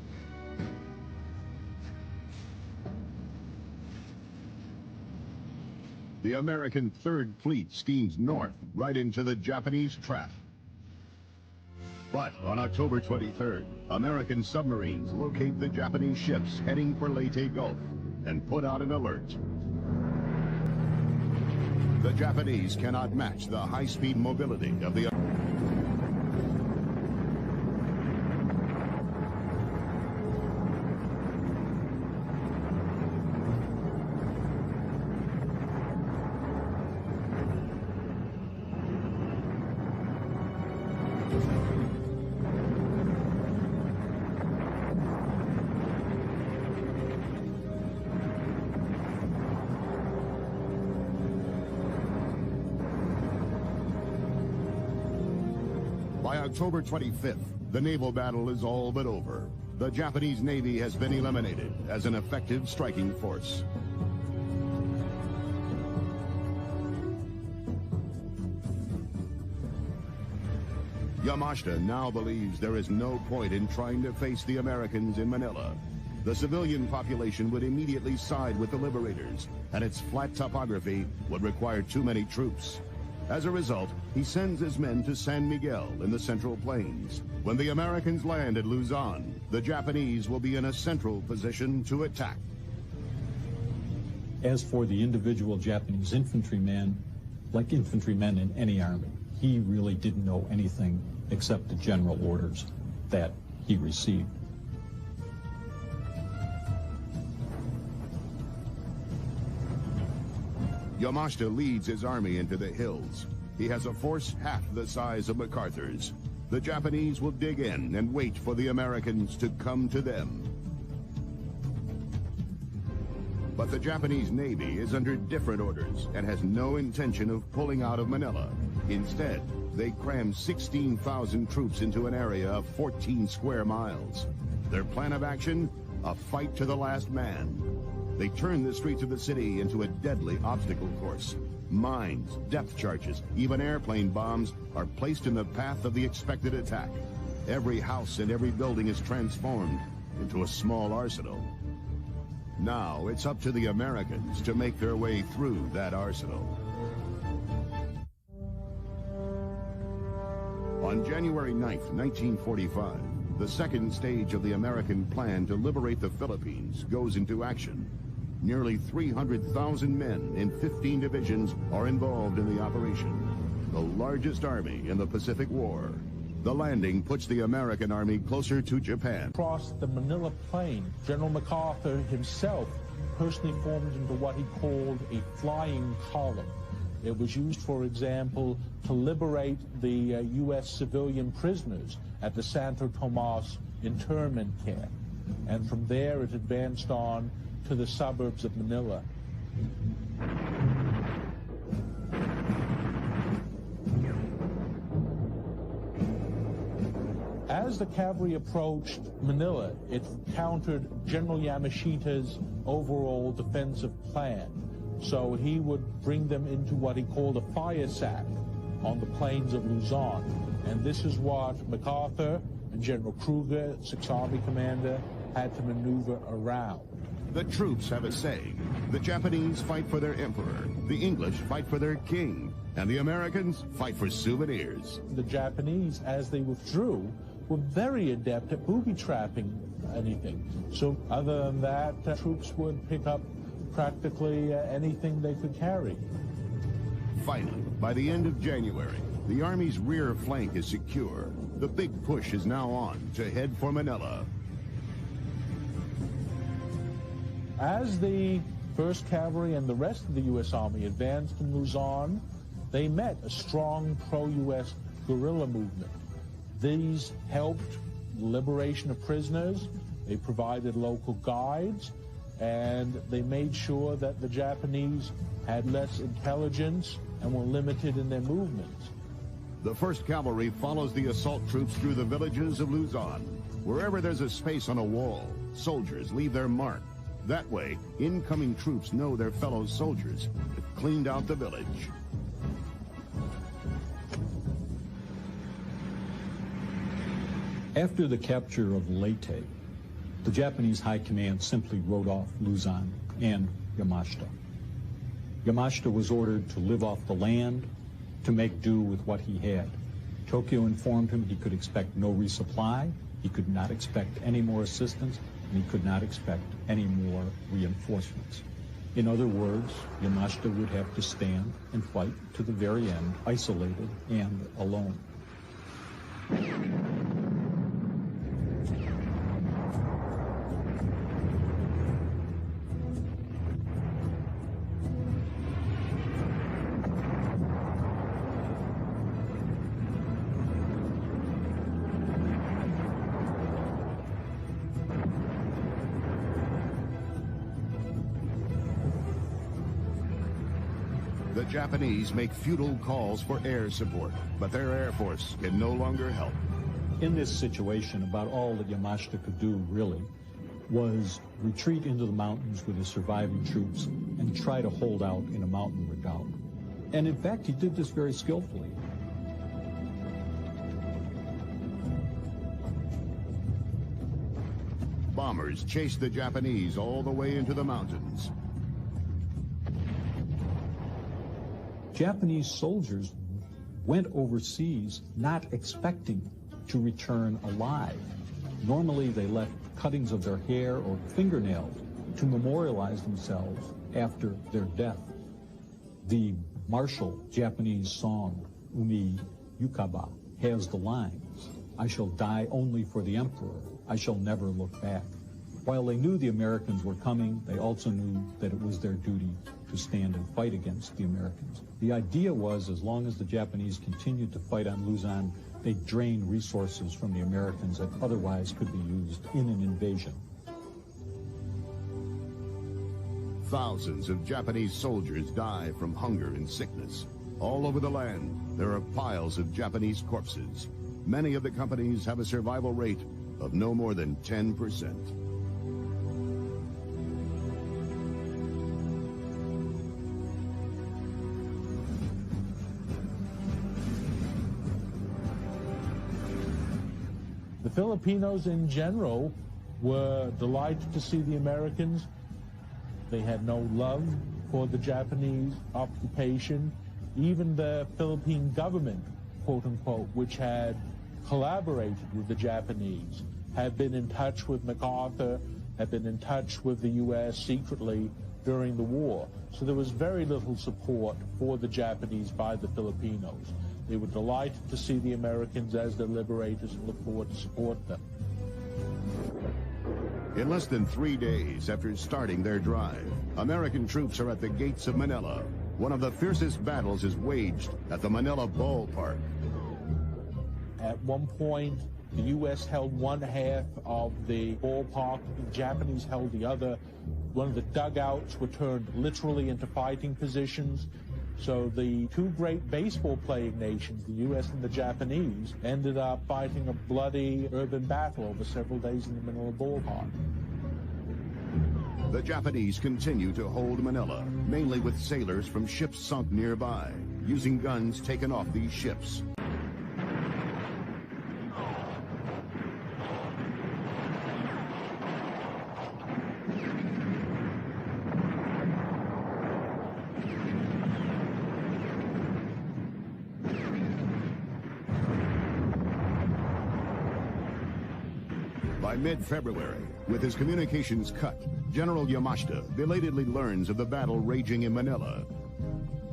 The American 3rd Fleet steams north right into the Japanese trap. But on October 23rd, American submarines locate the Japanese ships heading for Leyte Gulf and put out an alert. The Japanese cannot match the high-speed mobility of the By October 25th, the naval battle is all but over. The Japanese Navy has been eliminated as an effective striking force. Yamashita now believes there is no point in trying to face the Americans in Manila. The civilian population would immediately side with the liberators, and its flat topography would require too many troops. As a result, he sends his men to San Miguel in the Central Plains. When the Americans land at Luzon, the Japanese will be in a central position to attack. As for the individual Japanese infantryman, like infantrymen in any army, he really didn't know anything except the general orders that he received. Yamashita leads his army into the hills. He has a force half the size of MacArthur's. The Japanese will dig in and wait for the Americans to come to them. But the Japanese Navy is under different orders and has no intention of pulling out of Manila. Instead, they cram 16,000 troops into an area of 14 square miles. Their plan of action? A fight to the last man. They turn the streets of the city into a deadly obstacle course. Mines, depth charges, even airplane bombs are placed in the path of the expected attack. Every house and every building is transformed into a small arsenal. Now it's up to the Americans to make their way through that arsenal. On January 9th, 1945, the second stage of the American plan to liberate the Philippines goes into action. Nearly 300,000 men in 15 divisions are involved in the operation, the largest army in the Pacific War. The landing puts the American army closer to Japan. Across the Manila Plain, General MacArthur himself personally formed into what he called a flying column. It was used, for example, to liberate the U.S. civilian prisoners at the Santo Tomas internment camp. And from there it advanced on to the suburbs of Manila. As the cavalry approached Manila, it countered General Yamashita's overall defensive plan. So he would bring them into what he called a fire sack on the plains of Luzon. And this is what MacArthur and General Kruger, 6th Army commander, had to maneuver around. The troops have a say. The Japanese fight for their emperor, the English fight for their king, and the Americans fight for souvenirs. The Japanese, as they withdrew, were very adept at booby-trapping anything. So other than that, troops would pick up practically anything they could carry. Finally, by the end of January, the Army's rear flank is secure. The big push is now on to head for Manila. As the 1st Cavalry and the rest of the U.S. Army advanced in Luzon, they met a strong pro-U.S. guerrilla movement. These helped the liberation of prisoners, they provided local guides, and they made sure that the Japanese had less intelligence and were limited in their movements. The 1st Cavalry follows the assault troops through the villages of Luzon. Wherever there's a space on a wall, soldiers leave their mark. That way, incoming troops know their fellow soldiers have cleaned out the village. After the capture of Leyte, the Japanese High Command simply wrote off Luzon and Yamashita. Yamashita was ordered to live off the land, to make do with what he had. Tokyo informed him he could expect no resupply, he could not expect any more assistance, and he could not expect any more reinforcements. In other words, Yamashita would have to stand and fight to the very end, isolated and alone. The Japanese make futile calls for air support, but their Air Force can no longer help. In this situation, about all that Yamashita could do, really, was retreat into the mountains with his surviving troops and try to hold out in a mountain redoubt. And in fact, he did this very skillfully. Bombers chased the Japanese all the way into the mountains. Japanese soldiers went overseas not expecting to return alive. Normally, they left cuttings of their hair or fingernails to memorialize themselves after their death. The martial Japanese song, Umi Yukaba, has the lines, "I shall die only for the emperor. I shall never look back." While they knew the Americans were coming, they also knew that it was their duty to stand and fight against the Americans. The idea was, as long as the Japanese continued to fight on Luzon, they drained resources from the Americans that otherwise could be used in an invasion. Thousands of Japanese soldiers die from hunger and sickness. All over the land, there are piles of Japanese corpses. Many of the companies have a survival rate of no more than 10%. The Filipinos in general were delighted to see the Americans. They had no love for the Japanese occupation. Even the Philippine government, quote unquote, which had collaborated with the Japanese, had been in touch with MacArthur, had been in touch with the U.S. secretly during the war. So there was very little support for the Japanese by the Filipinos. They were delighted to see the Americans as their liberators and look forward to support them. In less than 3 days after starting their drive, American troops are at the gates of Manila. One of the fiercest battles is waged at the Manila Ballpark. At one point, the U.S. held one half of the ballpark, the Japanese held the other. One of the dugouts were turned literally into fighting positions. So the two great baseball-playing nations, the U.S. and the Japanese, ended up fighting a bloody urban battle over several days in the Manila Ballpark. The Japanese continue to hold Manila, mainly with sailors from ships sunk nearby, using guns taken off these ships. By mid-February, with his communications cut, General Yamashita belatedly learns of the battle raging in Manila.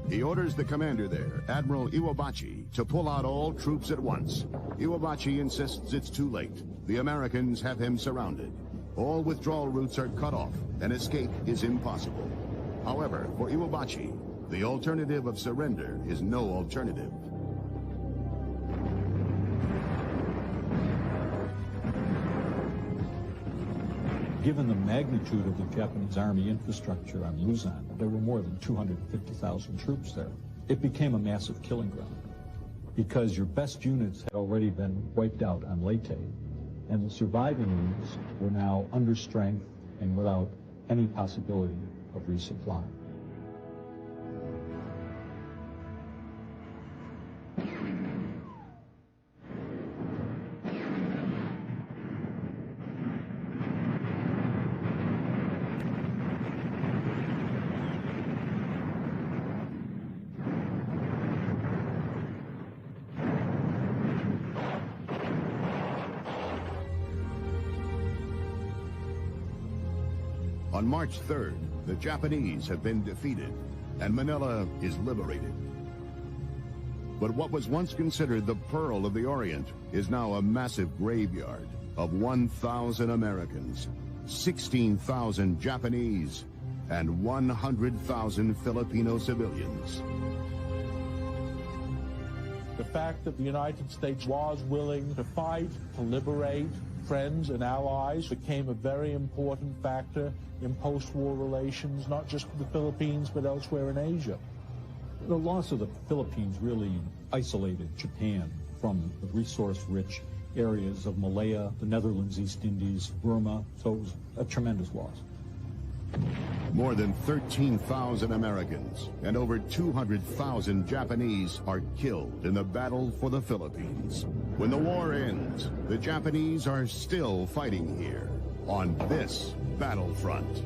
He orders the commander there, Admiral Iwabachi, to pull out all troops at once. Iwabachi insists it's too late. The Americans have him surrounded. All withdrawal routes are cut off, and escape is impossible. However, for Iwabachi, the alternative of surrender is no alternative. Given the magnitude of the Japanese army infrastructure on Luzon, there were more than 250,000 troops there. It became a massive killing ground because your best units had already been wiped out on Leyte, and the surviving units were now under strength and without any possibility of resupply. On March 3rd, the Japanese have been defeated, and Manila is liberated. But what was once considered the Pearl of the Orient is now a massive graveyard of 1,000 Americans, 16,000 Japanese, and 100,000 Filipino civilians. The fact that the United States was willing to fight, to liberate friends and allies became a very important factor in post-war relations, not just with the Philippines, but elsewhere in Asia. The loss of the Philippines really isolated Japan from the resource-rich areas of Malaya, the Netherlands, East Indies, Burma, so it was a tremendous loss. More than 13,000 Americans and over 200,000 Japanese are killed in the battle for the Philippines. When the war ends, the Japanese are still fighting here on this battlefront.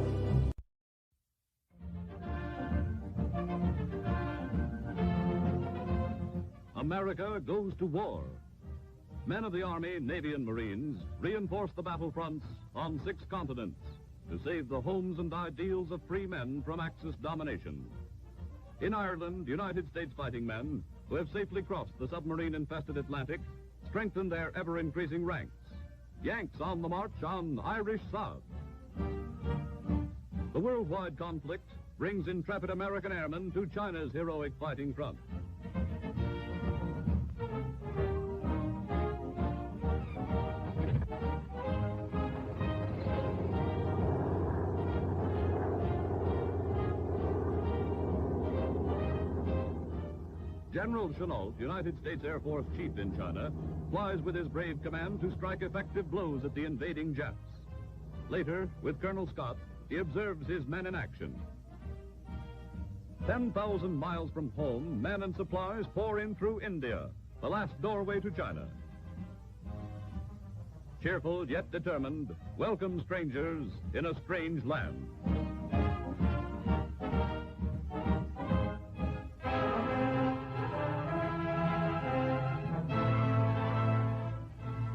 America goes to war. Men of the Army, Navy, and Marines reinforce the battlefronts on 6 continents to save the homes and ideals of free men from Axis domination. In Ireland, United States fighting men who have safely crossed the submarine-infested Atlantic strengthen their ever-increasing ranks. Yanks on the march on Irish sod. The worldwide conflict brings intrepid American airmen to China's heroic fighting front. General Chennault, United States Air Force chief in China, flies with his brave command to strike effective blows at the invading Japs. Later, with Colonel Scott, he observes his men in action. 10,000 miles from home, men and supplies pour in through India, the last doorway to China. Cheerful yet determined, welcome strangers in a strange land.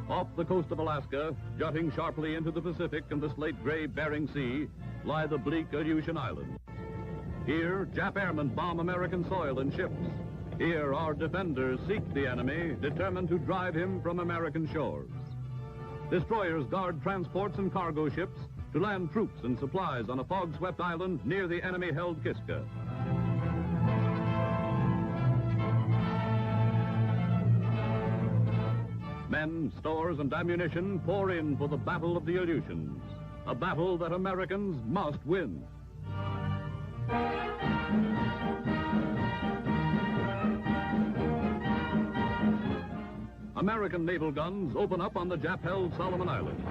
Off the coast of Alaska, jutting sharply into the Pacific and the slate-gray Bering Sea, lie the bleak Aleutian Islands. Here, Jap airmen bomb American soil and ships. Here, our defenders seek the enemy, determined to drive him from American shores. Destroyers guard transports and cargo ships to land troops and supplies on a fog-swept island near the enemy-held Kiska. Men, stores, and ammunition pour in for the Battle of the Aleutians, a battle that Americans must win. American naval guns open up on the Jap-held Solomon Islands.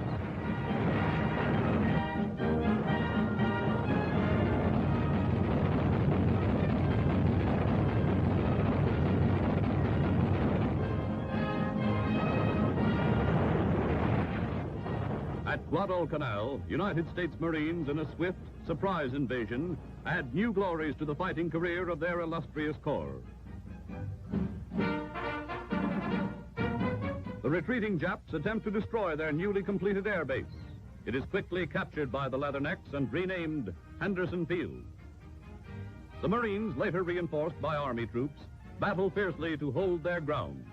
Guadalcanal, United States Marines in a swift, surprise invasion add new glories to the fighting career of their illustrious corps. The retreating Japs attempt to destroy their newly completed air base. It is quickly captured by the Leathernecks and renamed Henderson Field. The Marines, later reinforced by Army troops, battle fiercely to hold their ground.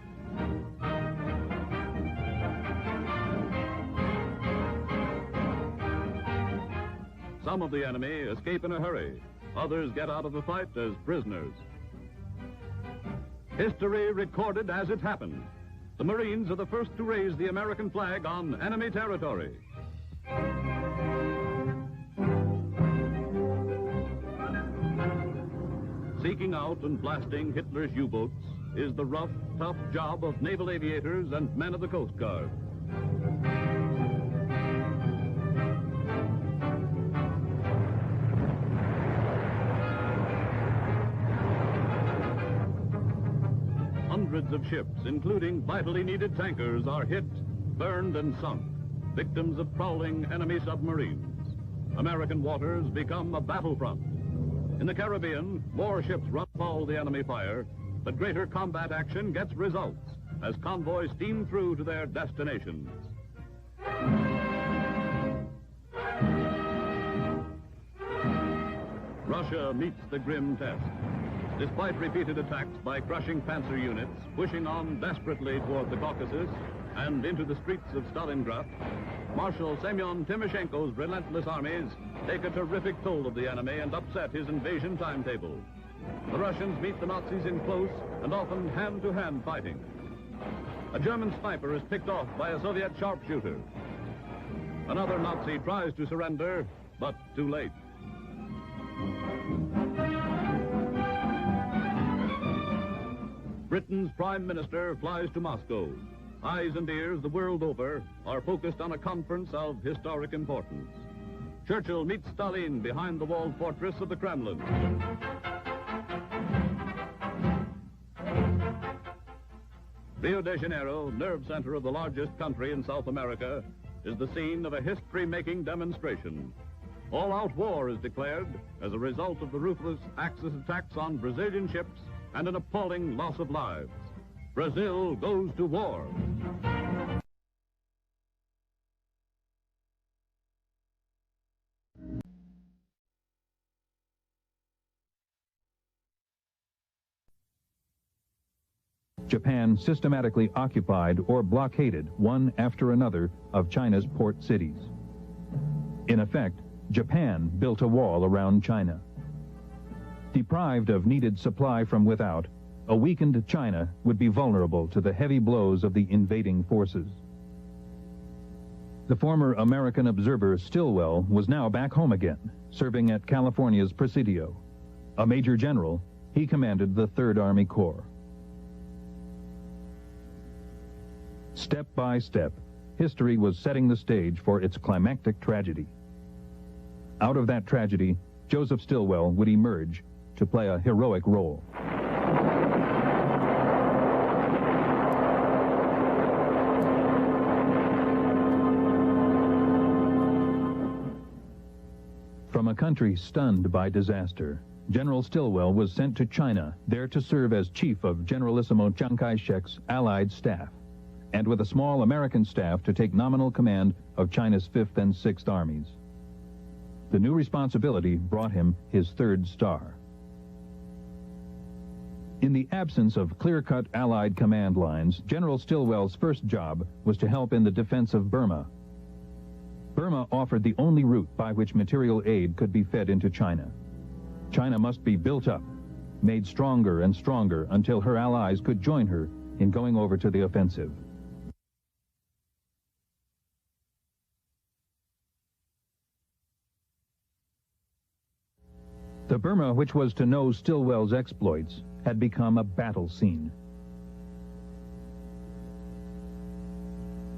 Some of the enemy escape in a hurry. Others get out of the fight as prisoners. History recorded as it happened. The Marines are the first to raise the American flag on enemy territory. Seeking out and blasting Hitler's U-boats is the rough, tough job of naval aviators and men of the Coast Guard. Hundreds of ships, including vitally needed tankers, are hit, burned, and sunk, victims of prowling enemy submarines. American waters become a battlefront. In the Caribbean, more ships run foul the enemy fire, but greater combat action gets results as convoys steam through to their destinations. Russia meets the grim test. Despite repeated attacks by crushing panzer units, pushing on desperately toward the Caucasus and into the streets of Stalingrad, Marshal Semyon Timoshenko's relentless armies take a terrific toll of the enemy and upset his invasion timetable. The Russians meet the Nazis in close and often hand-to-hand fighting. A German sniper is picked off by a Soviet sharpshooter. Another Nazi tries to surrender, but too late. Britain's Prime Minister flies to Moscow. Eyes and ears the world over are focused on a conference of historic importance. Churchill meets Stalin behind the walled fortress of the Kremlin. Rio de Janeiro, nerve center of the largest country in South America, is the scene of a history-making demonstration. All-out war is declared as a result of the ruthless Axis attacks on Brazilian ships and an appalling loss of lives. Brazil goes to war. Japan systematically occupied or blockaded one after another of China's port cities. In effect, Japan built a wall around China. Deprived of needed supply from without, a weakened China would be vulnerable to the heavy blows of the invading forces. The former American observer Stilwell was now back home again, serving at California's Presidio. A major general, he commanded the 3rd Army Corps. Step by step, history was setting the stage for its climactic tragedy. Out of that tragedy, Joseph Stilwell would emerge to play a heroic role. From a country stunned by disaster, General Stilwell was sent to China, there to serve as chief of Generalissimo Chiang Kai-shek's Allied staff, and with a small American staff to take nominal command of China's 5th and 6th armies. The new responsibility brought him his 3rd star. In the absence of clear-cut Allied command lines, General Stilwell's first job was to help in the defense of Burma. Burma offered the only route by which material aid could be fed into China. China must be built up, made stronger and stronger until her allies could join her in going over to the offensive. The Burma which was to know Stilwell's exploits had become a battle scene.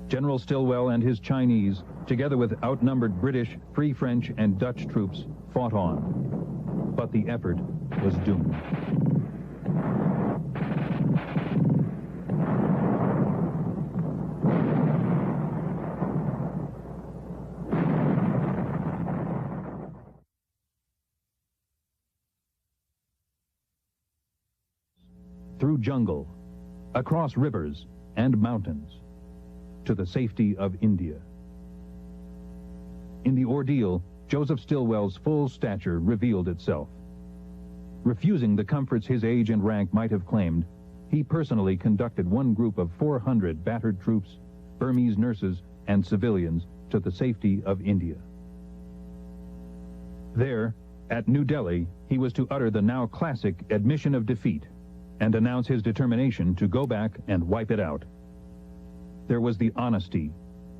General Stilwell and his Chinese, together with outnumbered British, Free French, and Dutch troops, fought on. But the effort was doomed. through jungle, across rivers and mountains, to the safety of India. In the ordeal, Joseph Stilwell's full stature revealed itself. Refusing the comforts his age and rank might have claimed, he personally conducted one group of 400 battered troops, Burmese nurses, and civilians to the safety of India. There, at New Delhi, he was to utter the now classic admission of defeat and announce his determination to go back and wipe it out. There was the honesty,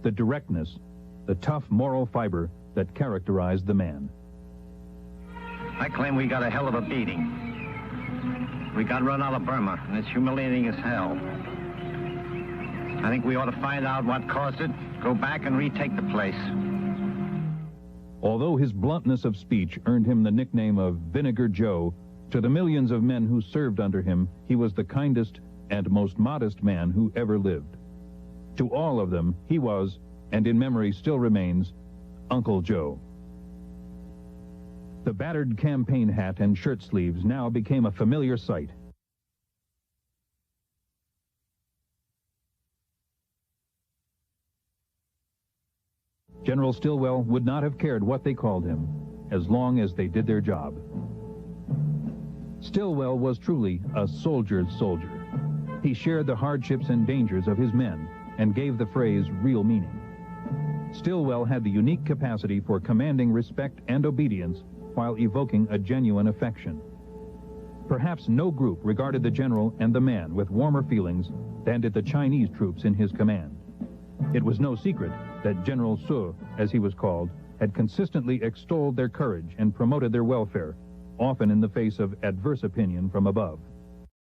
the directness, the tough moral fiber that characterized the man. I claim we got a hell of a beating. We got run out of Burma, and it's humiliating as hell. I think we ought to find out what caused it, go back and retake the place. Although his bluntness of speech earned him the nickname of Vinegar Joe, to the millions of men who served under him, he was the kindest and most modest man who ever lived. To all of them, he was, and in memory still remains, Uncle Joe. The battered campaign hat and shirt sleeves now became a familiar sight. General Stilwell would not have cared what they called him, as long as they did their job. Stilwell was truly a soldier's soldier. He shared the hardships and dangers of his men and gave the phrase real meaning. Stillwell had the unique capacity for commanding respect and obedience while evoking a genuine affection. Perhaps no group regarded the general and the man with warmer feelings than did the Chinese troops in his command. It was no secret that General Su, as he was called, had consistently extolled their courage and promoted their welfare, often in the face of adverse opinion from above.